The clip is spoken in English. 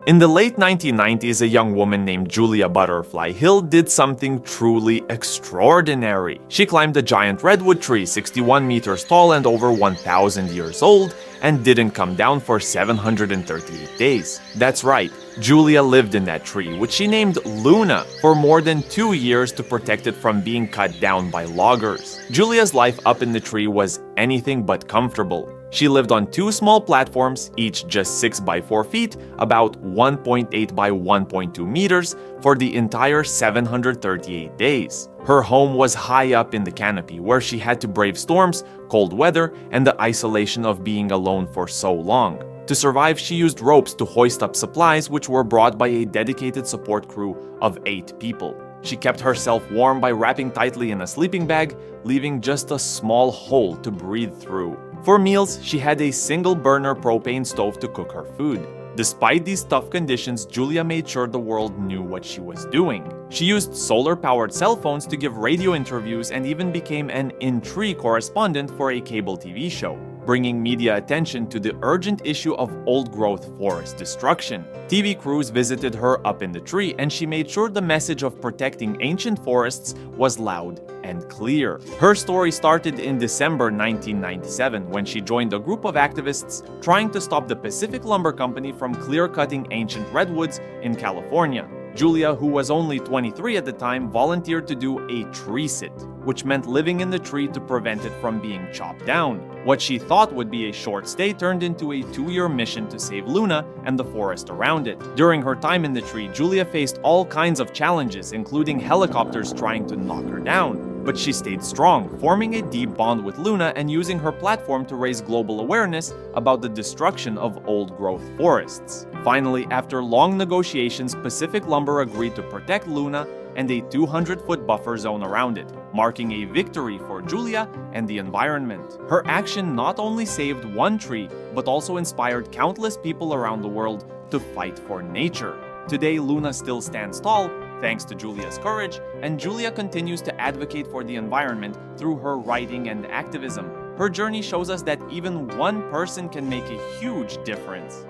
In the late 1990s, a young woman named Julia Butterfly Hill did something truly extraordinary. She climbed a giant redwood tree 61 meters tall and over 1,000 years old, and didn't come down for 738 days. That's right, Julia lived in that tree, which she named Luna, for more than 2 years to protect it from being cut down by loggers. Julia's life up in the tree was anything but comfortable. She lived on 2 small platforms, each just 6 by 4 feet, about 1.8 by 1.2 meters, for the entire 738 days. Her home was high up in the canopy, where she had to brave storms, cold weather, and the isolation of being alone for so long. To survive, she used ropes to hoist up supplies, which were brought by a dedicated support crew of 8 people. She kept herself warm by wrapping tightly in a sleeping bag, leaving just a small hole to breathe through. For meals, she had a single-burner propane stove to cook her food. Despite these tough conditions, Julia made sure the world knew what she was doing. She used solar-powered cell phones to give radio interviews and even became an in-tree correspondent for a cable TV show, bringing media attention to the urgent issue of old-growth forest destruction. TV crews visited her up in the tree, and she made sure the message of protecting ancient forests was loud and clear. Her story started in December 1997 when she joined a group of activists trying to stop the Pacific Lumber Company from clear-cutting ancient redwoods in California. Julia, who was only 23 at the time, volunteered to do a tree sit, which meant living in the tree to prevent it from being chopped down. What she thought would be a short stay turned into a 2-year mission to save Luna and the forest around it. During her time in the tree, Julia faced all kinds of challenges, including helicopters trying to knock her down. But she stayed strong, forming a deep bond with Luna and using her platform to raise global awareness about the destruction of old-growth forests. Finally, after long negotiations, Pacific Lumber agreed to protect Luna and a 200-foot buffer zone around it, marking a victory for Julia and the environment. Her action not only saved one tree, but also inspired countless people around the world to fight for nature. Today, Luna still stands tall, thanks to Julia's courage, and Julia continues to advocate for the environment through her writing and activism. Her journey shows us that even one person can make a huge difference.